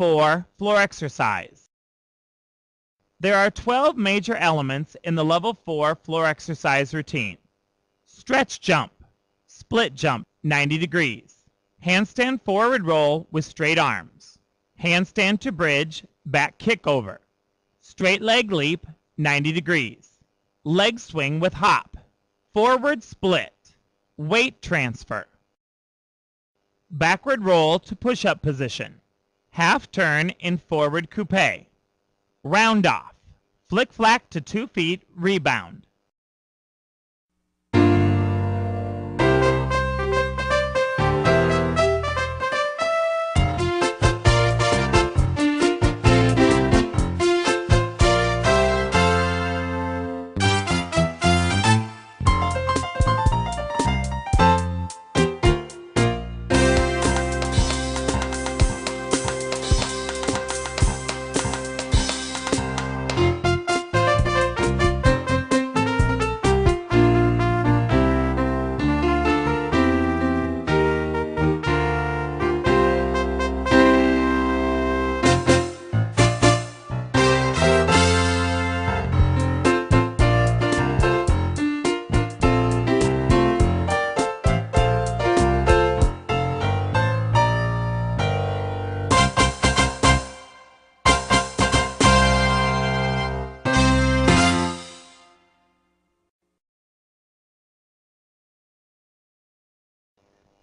4 floor exercise. There are 12 major elements in the Level 4 floor exercise routine. Stretch jump, split jump 90 degrees, handstand forward roll with straight arms, handstand to bridge, back kick over, straight leg leap 90 degrees, leg swing with hop, forward split, weight transfer, backward roll to push-up position, half turn in forward coupe, round off, flick-flack to 2 feet, rebound.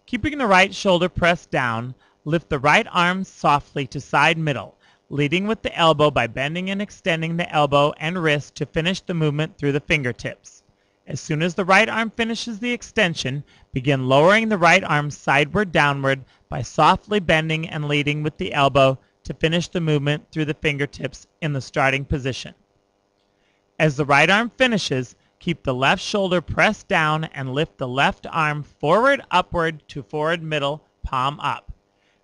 Keeping the right shoulder pressed down, lift the right arm softly to side middle, leading with the elbow by bending and extending the elbow and wrist to finish the movement through the fingertips. As soon as the right arm finishes the extension, begin lowering the right arm sideward downward by softly bending and leading with the elbow to finish the movement through the fingertips in the starting position. As the right arm finishes, keep the left shoulder pressed down and lift the left arm forward upward to forward middle, palm up.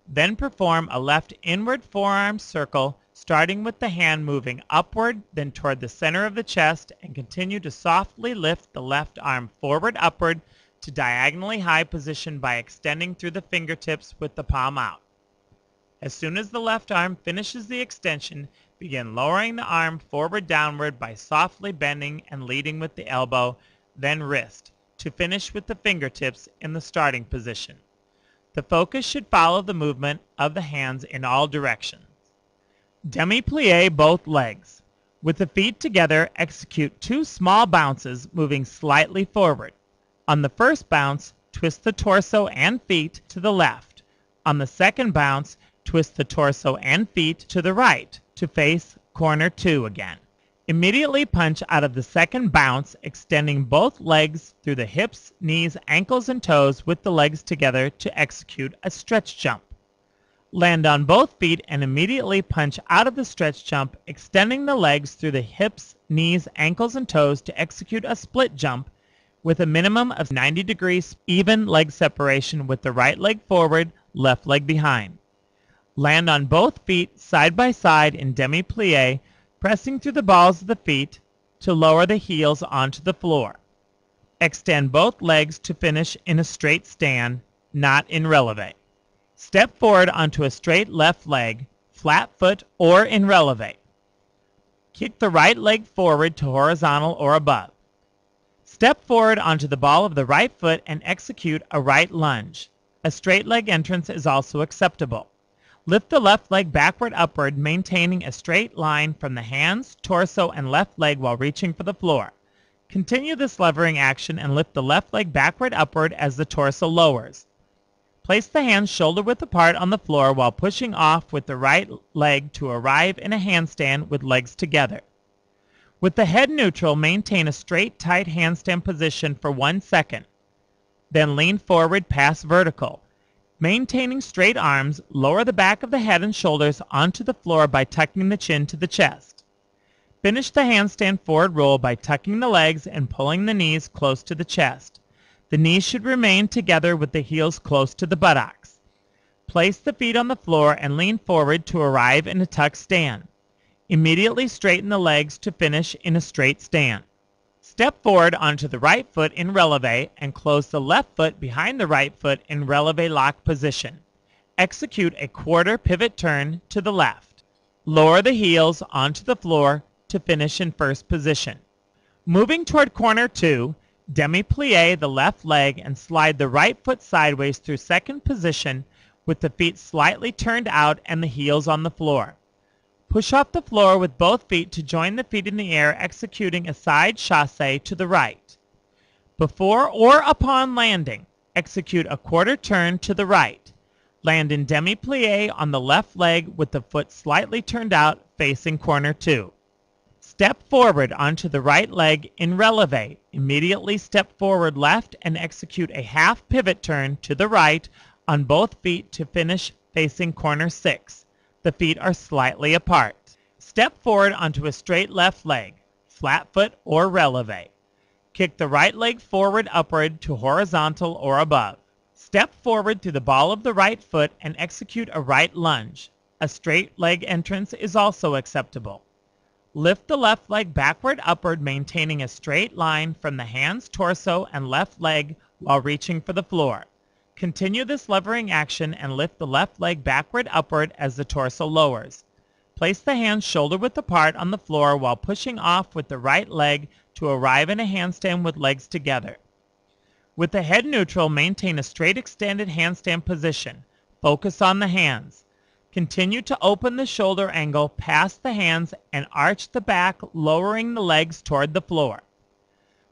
Then perform a left inward forearm circle, starting with the hand moving upward, then toward the center of the chest, and continue to softly lift the left arm forward upward to diagonally high position by extending through the fingertips with the palm out. As soon as the left arm finishes the extension, begin lowering the arm forward downward by softly bending and leading with the elbow, then wrist, to finish with the fingertips in the starting position. The focus should follow the movement of the hands in all directions. Demi-plie both legs. With the feet together, execute 2 small bounces moving slightly forward. On the first bounce, twist the torso and feet to the left. On the second bounce, twist the torso and feet to the right to face corner 2 again. Immediately punch out of the second bounce, extending both legs through the hips, knees, ankles, and toes with the legs together to execute a stretch jump. Land on both feet and immediately punch out of the stretch jump, extending the legs through the hips, knees, ankles, and toes to execute a split jump with a minimum of 90 degrees even leg separation with the right leg forward, left leg behind. Land on both feet side by side in demi-plie, pressing through the balls of the feet to lower the heels onto the floor. Extend both legs to finish in a straight stand, not in releve. Step forward onto a straight left leg, flat foot, or in releve. Kick the right leg forward to horizontal or above. Step forward onto the ball of the right foot and execute a right lunge. A straight leg entrance is also acceptable. Lift the left leg backward upward, maintaining a straight line from the hands, torso, and left leg while reaching for the floor. Continue this levering action and lift the left leg backward upward as the torso lowers. Place the hands shoulder-width apart on the floor while pushing off with the right leg to arrive in a handstand with legs together. With the head neutral, maintain a straight, tight handstand position for 1 second. Then lean forward, pass vertical. Maintaining straight arms, lower the back of the head and shoulders onto the floor by tucking the chin to the chest. Finish the handstand forward roll by tucking the legs and pulling the knees close to the chest. The knees should remain together with the heels close to the buttocks. Place the feet on the floor and lean forward to arrive in a tuck stand. Immediately straighten the legs to finish in a straight stand. Step forward onto the right foot in releve and close the left foot behind the right foot in releve lock position. Execute a quarter pivot turn to the left. Lower the heels onto the floor to finish in first position. Moving toward corner 2, demi-plie the left leg and slide the right foot sideways through second position with the feet slightly turned out and the heels on the floor. Push off the floor with both feet to join the feet in the air, executing a side chassé to the right. Before or upon landing, execute a quarter turn to the right. Land in demi-plie on the left leg with the foot slightly turned out facing corner 2. Step forward onto the right leg in releve. Immediately step forward left and execute a half pivot turn to the right on both feet to finish facing corner 6. The feet are slightly apart. Step forward onto a straight left leg, flat foot or releve. Kick the right leg forward upward to horizontal or above. Step forward through the ball of the right foot and execute a right lunge. A straight leg entrance is also acceptable. Lift the left leg backward upward, maintaining a straight line from the hands, torso, and left leg while reaching for the floor. Continue this levering action and lift the left leg backward upward as the torso lowers. Place the hands shoulder-width apart on the floor while pushing off with the right leg to arrive in a handstand with legs together. With the head neutral, maintain a straight extended handstand position. Focus on the hands. Continue to open the shoulder angle past the hands and arch the back, lowering the legs toward the floor.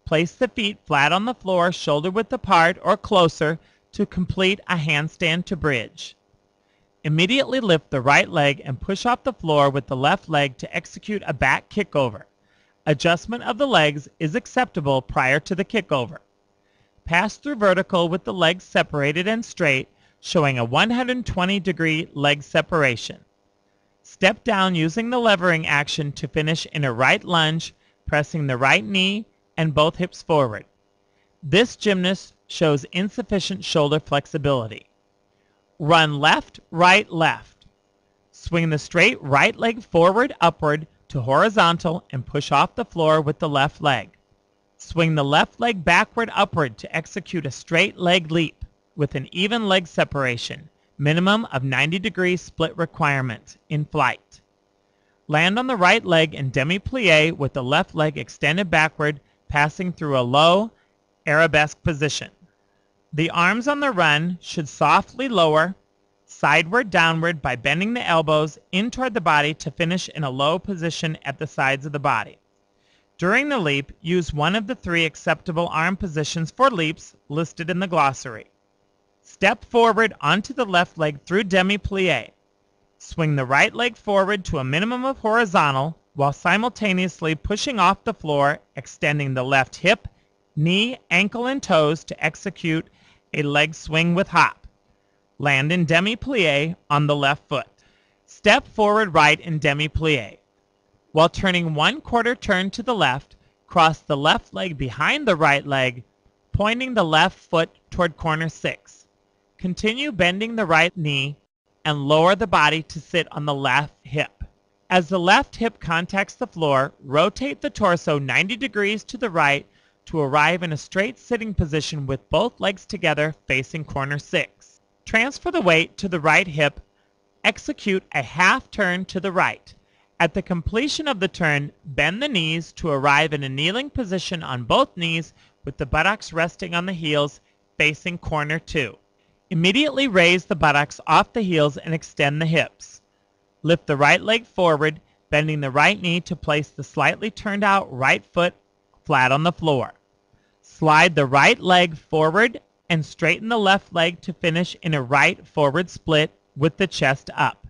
Place the feet flat on the floor, shoulder-width apart or closer to complete a handstand to bridge. Immediately lift the right leg and push off the floor with the left leg to execute a back kickover. Adjustment of the legs is acceptable prior to the kickover. Pass through vertical with the legs separated and straight, showing a 120-degree leg separation. Step down using the levering action to finish in a right lunge, pressing the right knee and both hips forward. This gymnast shows insufficient shoulder flexibility. Run left, right, left. Swing the straight right leg forward, upward to horizontal and push off the floor with the left leg. Swing the left leg backward, upward to execute a straight leg leap with an even leg separation, minimum of 90-degree split requirement in flight. Land on the right leg in demi-plie with the left leg extended backward, passing through a low arabesque position. The arms on the run should softly lower sideward downward by bending the elbows in toward the body to finish in a low position at the sides of the body. During the leap, use one of the 3 acceptable arm positions for leaps listed in the glossary. Step forward onto the left leg through demi-plie. Swing the right leg forward to a minimum of horizontal while simultaneously pushing off the floor, extending the left hip, knee, ankle, and toes to execute a leg swing with hop. Land in demi-plie on the left foot. Step forward right in demi-plie. While turning 1/4 turn to the left, cross the left leg behind the right leg, pointing the left foot toward corner 6. Continue bending the right knee and lower the body to sit on the left hip. As the left hip contacts the floor, rotate the torso 90 degrees to the right to arrive in a straight sitting position with both legs together facing corner 6. Transfer the weight to the right hip. Execute a half turn to the right. At the completion of the turn, bend the knees to arrive in a kneeling position on both knees with the buttocks resting on the heels facing corner 2. Immediately raise the buttocks off the heels and extend the hips. Lift the right leg forward, bending the right knee to place the slightly turned out right foot flat on the floor. Slide the right leg forward and straighten the left leg to finish in a right forward split with the chest up.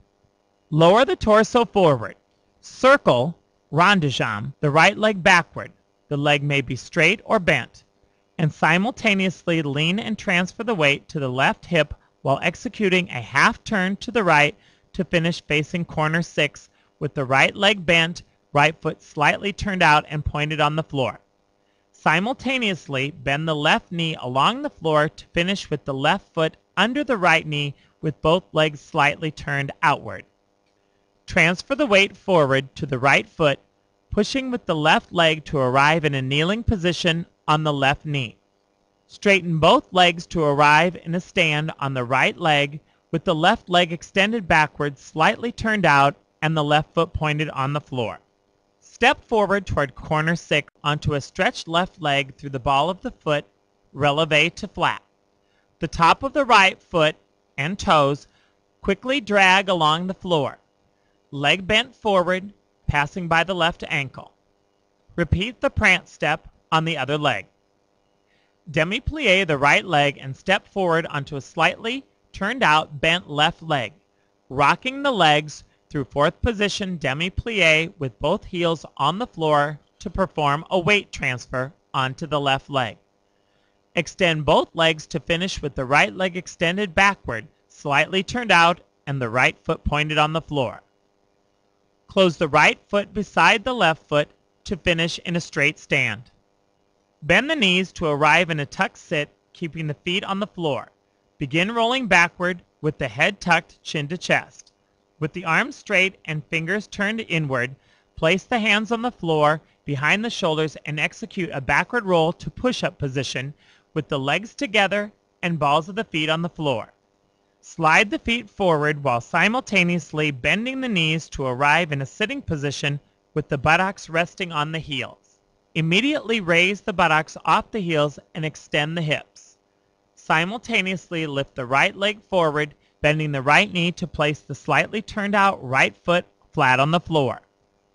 Lower the torso forward. Circle, rondejam, the right leg backward. The leg may be straight or bent. And simultaneously lean and transfer the weight to the left hip while executing a half turn to the right to finish facing corner 6 with the right leg bent, right foot slightly turned out and pointed on the floor. Simultaneously bend the left knee along the floor to finish with the left foot under the right knee with both legs slightly turned outward. Transfer the weight forward to the right foot, pushing with the left leg to arrive in a kneeling position on the left knee. Straighten both legs to arrive in a stand on the right leg with the left leg extended backwards, slightly turned out, and the left foot pointed on the floor. Step forward toward corner 6 onto a stretched left leg through the ball of the foot, releve to flat. The top of the right foot and toes quickly drag along the floor. Leg bent forward, passing by the left ankle. Repeat the prance step on the other leg. Demi-plie the right leg and step forward onto a slightly turned out bent left leg, rocking the legs through 4th position demi-plie with both heels on the floor to perform a weight transfer onto the left leg. Extend both legs to finish with the right leg extended backward, slightly turned out, and the right foot pointed on the floor. Close the right foot beside the left foot to finish in a straight stand. Bend the knees to arrive in a tuck sit, keeping the feet on the floor. Begin rolling backward with the head tucked chin to chest. With the arms straight and fingers turned inward, place the hands on the floor behind the shoulders and execute a backward roll to push-up position with the legs together and balls of the feet on the floor. Slide the feet forward while simultaneously bending the knees to arrive in a sitting position with the buttocks resting on the heels. Immediately raise the buttocks off the heels and extend the hips. Simultaneously lift the right leg forward, bending the right knee to place the slightly turned out right foot flat on the floor.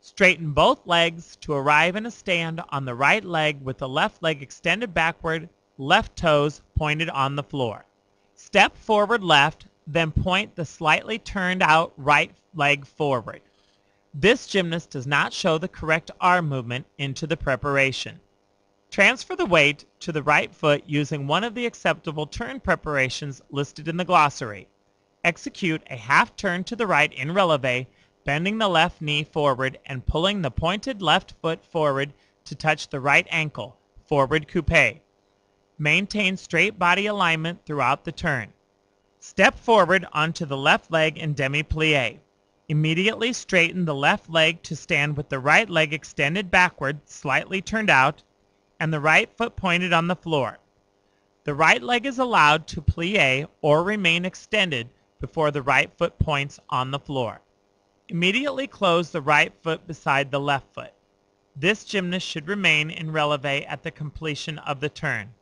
Straighten both legs to arrive in a stand on the right leg with the left leg extended backward, left toes pointed on the floor. Step forward left, then point the slightly turned out right leg forward. This gymnast does not show the correct arm movement into the preparation. Transfer the weight to the right foot using one of the acceptable turn preparations listed in the glossary. Execute a half turn to the right in releve, bending the left knee forward and pulling the pointed left foot forward to touch the right ankle, forward coupe. Maintain straight body alignment throughout the turn. Step forward onto the left leg in demi-plie. Immediately straighten the left leg to stand with the right leg extended backward, slightly turned out, and the right foot pointed on the floor. The right leg is allowed to plie or remain extended before the right foot points on the floor. Immediately close the right foot beside the left foot. This gymnast should remain in releve at the completion of the turn.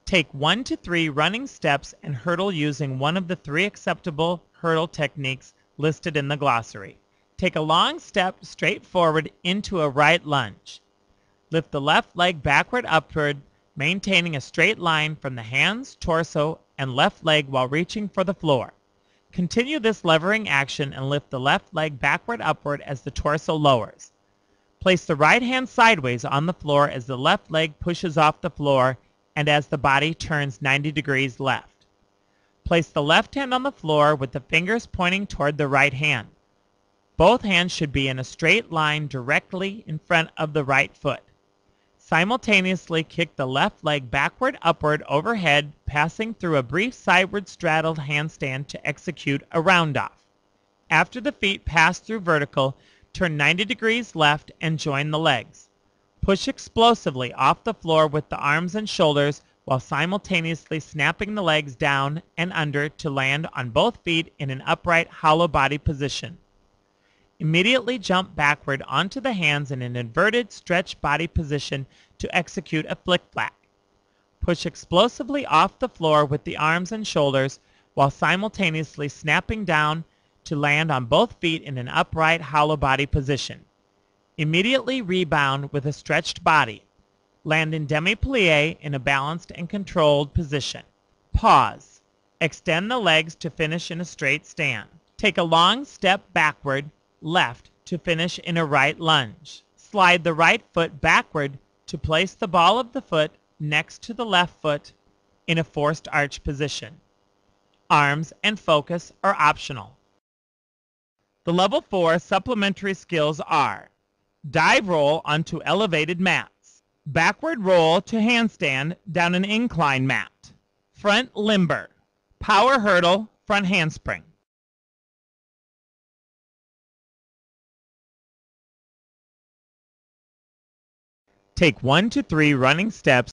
Take 1 to 3 running steps and hurdle using one of the 3 acceptable hurdle techniques listed in the glossary. Take a long step straight forward into a right lunge. Lift the left leg backward upward, maintaining a straight line from the hands, torso, and left leg while reaching for the floor. Continue this levering action and lift the left leg backward upward as the torso lowers. Place the right hand sideways on the floor as the left leg pushes off the floor and as the body turns 90 degrees left. Place the left hand on the floor with the fingers pointing toward the right hand. Both hands should be in a straight line directly in front of the right foot. Simultaneously kick the left leg backward upward overhead, passing through a brief sideward straddled handstand to execute a round-off. After the feet pass through vertical, turn 90 degrees left and join the legs. Push explosively off the floor with the arms and shoulders while simultaneously snapping the legs down and under to land on both feet in an upright hollow body position. Immediately jump backward onto the hands in an inverted stretch body position to execute a flick-flack. Push explosively off the floor with the arms and shoulders while simultaneously snapping down to land on both feet in an upright hollow body position. Immediately rebound with a stretched body. Land in demi-plie in a balanced and controlled position. Pause. Extend the legs to finish in a straight stand. Take a long step backward, left, to finish in a right lunge. Slide the right foot backward to place the ball of the foot next to the left foot in a forced arch position. Arms and focus are optional. The level 4 supplementary skills are dive roll onto elevated mats, backward roll to handstand down an incline mat, front limber, power hurdle, front handspring. Take 1 to 3 running steps